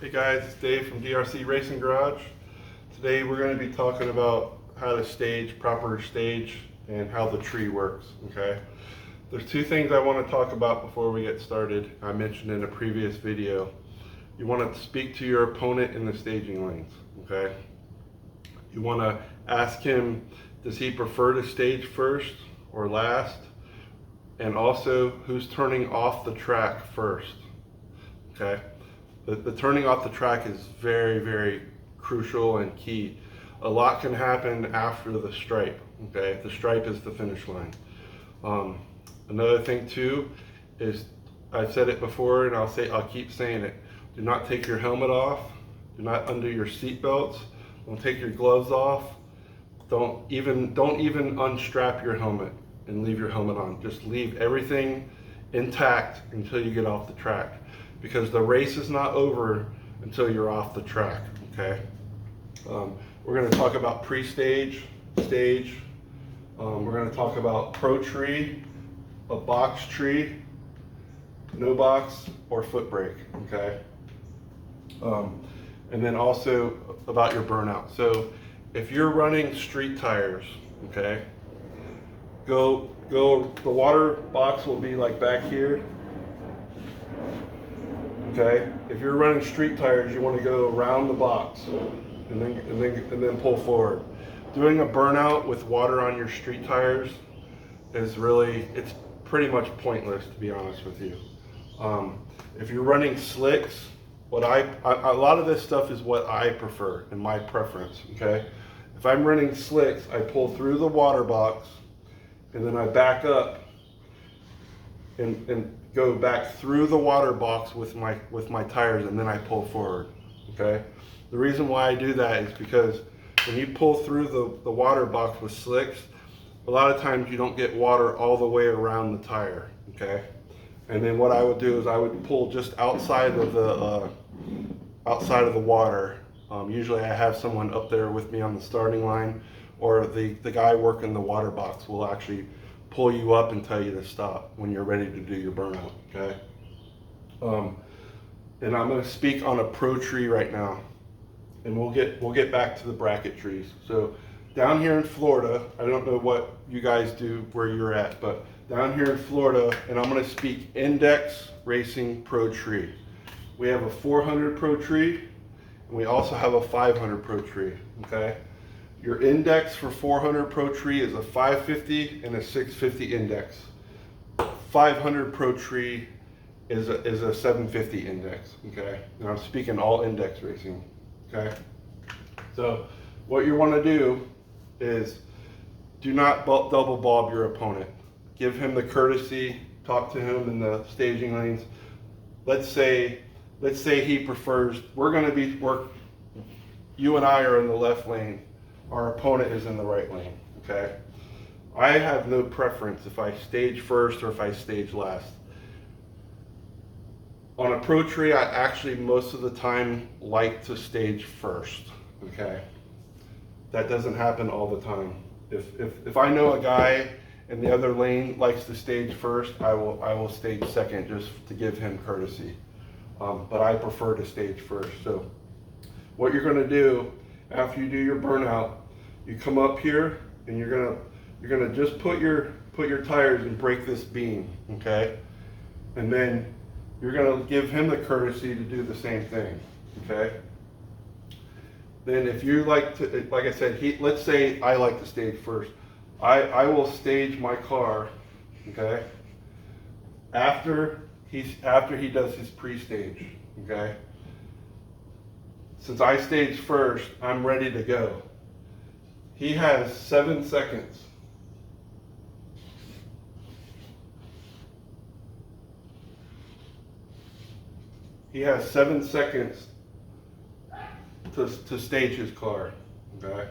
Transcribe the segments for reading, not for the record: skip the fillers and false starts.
Hey guys, it's Dave from DRC Racing Garage. Today we're going to be talking about how to stage, proper stage, and how the tree works, okay? There's two things I want to talk about before we get started. I mentioned in a previous video. You want to speak to your opponent in the staging lanes, okay? You want to ask him, does he prefer to stage first or last? And also, who's turning off the track first, okay? The turning off the track is very, very crucial and key. A lot can happen after the stripe, okay? The stripe is the finish line. Another thing too is, I've said it before and I'll keep saying it. Do not take your helmet off. Do not undo your seat belts. Don't take your gloves off. Don't even unstrap your helmet and leave your helmet on. Just leave everything intact until you get off the track, because the race is not over until you're off the track, okay? We're gonna talk about pre-stage, stage. We're gonna talk about pro tree, a box tree, no box, or foot brake, okay? And then also about your burnout. So if you're running street tires, okay, the water box will be like back here. Okay, if you're running street tires, you want to go around the box and then pull forward. Doing a burnout with water on your street tires is it's pretty much pointless, to be honest with you. If you're running slicks, a lot of this stuff is what I prefer and my preference. Okay, if I'm running slicks, I pull through the water box and then I back up and go back through the water box with my tires, and then I pull forward, okay? The reason why I do that is because when you pull through the water box with slicks, a lot of times you don't get water all the way around the tire, okay? And then what I would do is I would pull just outside of the water. Usually I have someone up there with me on the starting line, or the guy working the water box will actually pull you up and tell you to stop when you're ready to do your burnout, okay? And I'm gonna speak on a pro tree right now, and we'll get back to the bracket trees. So down here in Florida, I don't know what you guys do where you're at, but down here in Florida, and I'm gonna speak Index Racing Pro Tree. We have a 400 Pro Tree, and we also have a 500 Pro Tree, okay? Your index for 400 Pro Tree is a 550 and a 650 index. 500 Pro Tree is a 750 index, okay? And I'm speaking all index racing, okay? So what you want to do is do not double bob your opponent. Give him the courtesy, talk to him in the staging lanes. Let's say he prefers, you and I are in the left lane. Our opponent is in the right lane, okay? I have no preference if I stage first or if I stage last. On a pro tree, I actually most of the time like to stage first, okay? That doesn't happen all the time. If I know a guy in the other lane likes to stage first, I will stage second just to give him courtesy. But I prefer to stage first. So what you're gonna do after you do your burnout, you come up here and you're gonna just put your tires and break this beam, okay? And then you're gonna give him the courtesy to do the same thing, okay? Then if you like I said, let's say I like to stage first. I will stage my car, okay? After he does his pre-stage, okay? Since I staged first, I'm ready to go. He has 7 seconds. He has 7 seconds to stage his car, okay?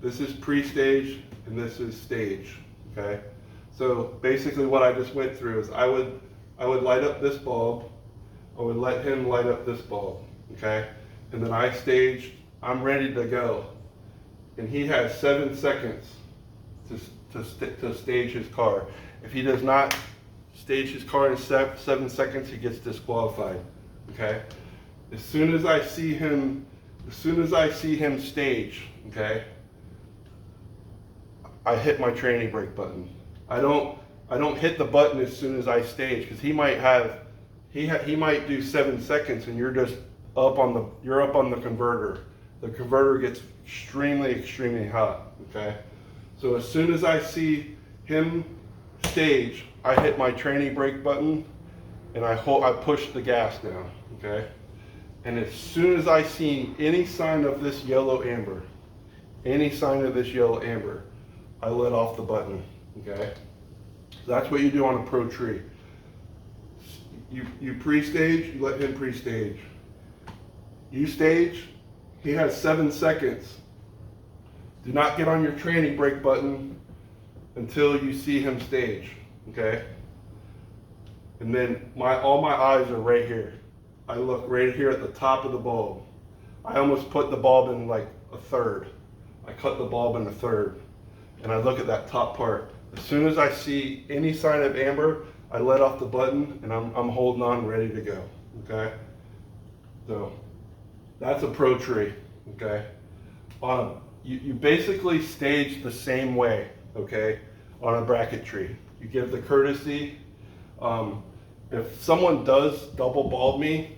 This is pre-stage and this is stage, okay? So basically what I just went through is I would light up this bulb, I would let him light up this bulb, okay? And then I staged, I'm ready to go. And he has 7 seconds to stage his car. If he does not stage his car in 7 seconds, he gets disqualified, okay? As soon as I see him stage, okay, I hit my training brake button. I don't hit the button as soon as I stage, because he might do 7 seconds and you're up on the converter. The converter gets extremely hot, okay? So as soon as I see him stage, I hit my training brake button and I push the gas down, okay? And as soon as I see any sign of this yellow amber, I let off the button, okay? That's what you do on a pro tree. You pre-stage, you let him pre-stage. You stage, he has 7 seconds. Do not get on your training brake button until you see him stage, okay? And then all my eyes are right here. I look right here at the top of the bulb. I almost put the bulb in like a third. I cut the bulb in a third. And I look at that top part. As soon as I see any sign of amber, I let off the button and I'm holding on, ready to go, okay? So that's a pro tree, okay? You basically stage the same way, okay, on a bracket tree. You give the courtesy. If someone does double bulb me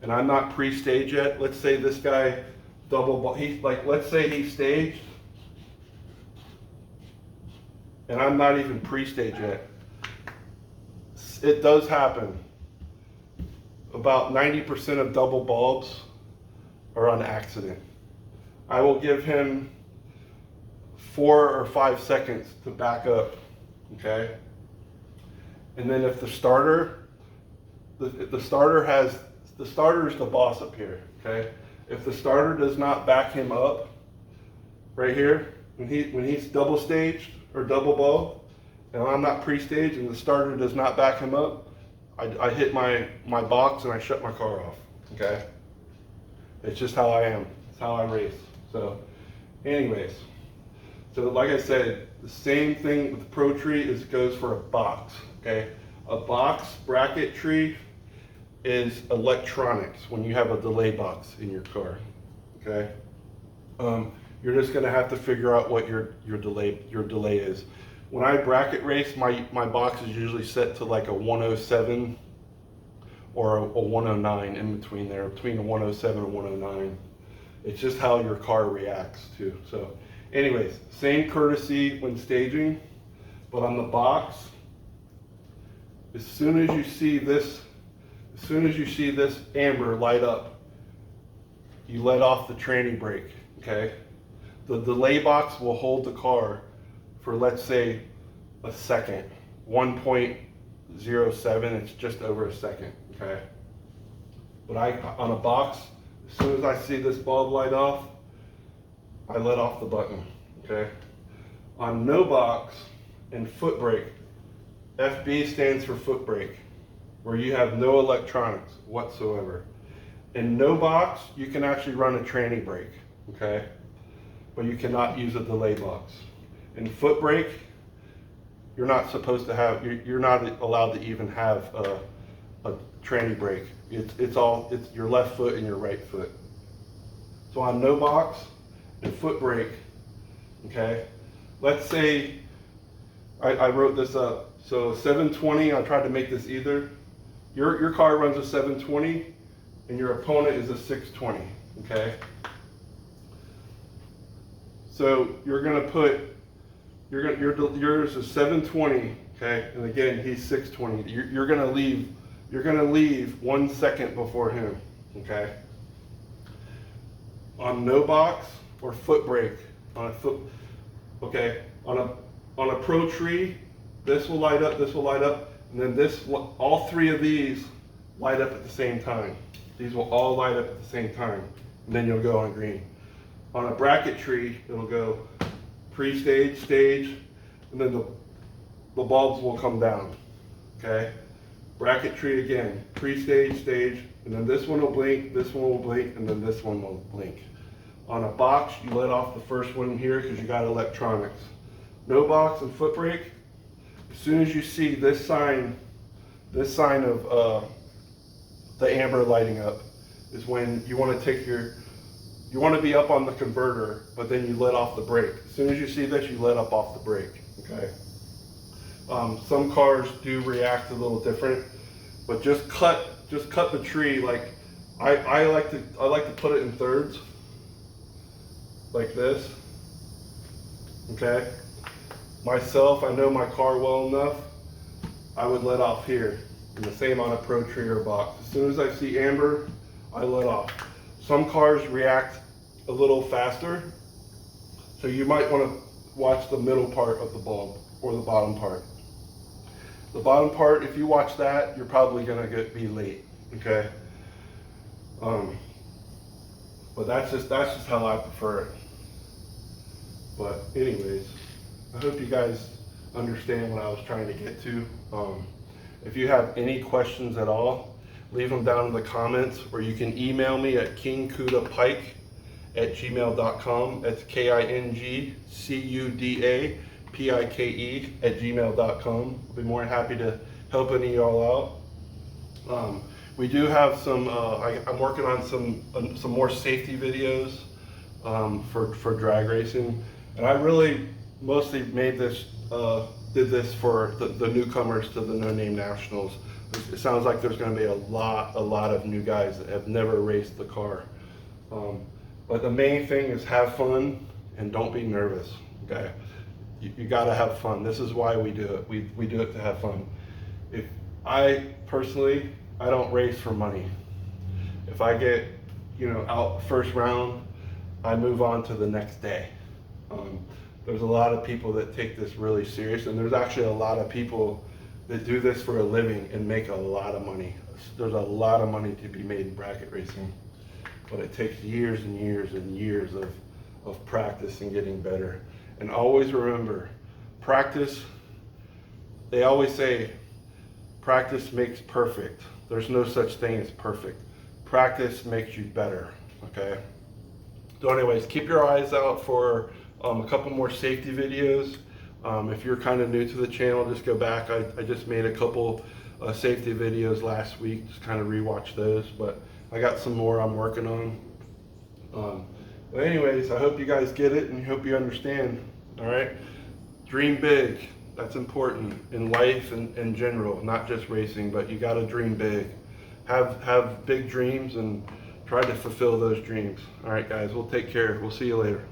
and I'm not pre-staged yet, let's say this guy let's say he staged and I'm not even pre-staged yet. It does happen. About 90% of double bulbs are on accident. I will give him 4 or 5 seconds to back up, okay? And then if the starter is the boss up here, okay? If the starter does not back him up, right here, when he's double staged or double bulb, and I'm not pre-staged and the starter does not back him up, I hit my box and I shut my car off, okay? It's just how I am. It's how I race. So anyways, so like I said, the same thing with the pro tree goes for a box, okay? A box bracket tree is electronics when you have a delay box in your car, okay? You're just gonna have to figure out what your delay is. When I bracket race, my box is usually set to like a 107 or a 109 in between there, between a 107 and 109. It's just how your car reacts too. So anyways, same courtesy when staging, but on the box, as soon as you see this amber light up, you let off the training brake, okay? The delay box will hold the car for, let's say, a second, 1.07, it's just over a second, okay? But on a box, as soon as I see this bulb light off, I let off the button, okay? On no box and foot brake, FB stands for foot brake, where you have no electronics whatsoever. In no box, you can actually run a training brake, okay? But you cannot use a delay box. In foot brake, you're not supposed to have, you're not allowed to even have a training brake. It's your left foot and your right foot. So on no box and foot brake, okay, let's say I wrote this up. So 720, I tried to make this either. Your car runs a 720 and your opponent is a 620, okay? So you're gonna put, yours is 720, okay? And again, he's 620. You're gonna leave 1 second before him, okay? On no box or foot brake, on a pro tree, this will light up, and then all 3 of these light up at the same time. These will all light up at the same time, and then you'll go on green. On a bracket tree, it'll go pre-stage, stage, and then the bulbs will come down, okay? Bracket tree again, pre-stage, stage, and then this one will blink, this one will blink, and then this one will blink. On a box, you let off the first one here because you got electronics. No box and foot brake, as soon as you see this sign of the amber lighting up, is when you want to be up on the converter, but then you let off the brake. As soon as you see this, you let up off the brake, okay? Some cars do react a little different, but just cut the tree. Like I like to put it in thirds, like this, okay? Myself, I know my car well enough, I would let off here, and the same on a Pro Tree or box. As soon as I see amber, I let off. Some cars react a little faster, so you might want to watch the middle part of the bulb or the bottom part. The bottom part, if you watch that, you're probably gonna be late, okay? But that's just how I prefer it. But anyways, I hope you guys understand what I was trying to get to. If you have any questions at all, leave them down in the comments, or you can email me at kingkudapike@gmail.com. That's KINGCUDAPIKE@gmail.com. I'll be more than happy to help any of y'all out. We do have some, I'm working on some more safety videos for drag racing. And I really mostly did this for the newcomers to the No Name Nationals. It sounds like there's going to be a lot of new guys that have never raced the car. But the main thing is have fun and don't be nervous, okay? You got to have fun. This is why we do it. We do it to have fun. If I personally, I don't race for money. If I get, out first round, I move on to the next day. There's a lot of people that take this really serious, and there's actually a lot of people that do this for a living and make a lot of money. There's a lot of money to be made in bracket racing, but it takes years and years and years of practice and getting better. And always remember, practice, they always say, practice makes perfect. There's no such thing as perfect. Practice makes you better, okay? So anyways, keep your eyes out for a couple more safety videos. If you're kind of new to the channel, just go back. I just made a couple safety videos last week, just kind of rewatch those, but I got some more I'm working on. But anyways, I hope you guys get it and hope you understand, all right? Dream big, that's important in life and in general, not just racing, but you gotta dream big. Have big dreams and try to fulfill those dreams. All right, guys, we'll take care. We'll see you later.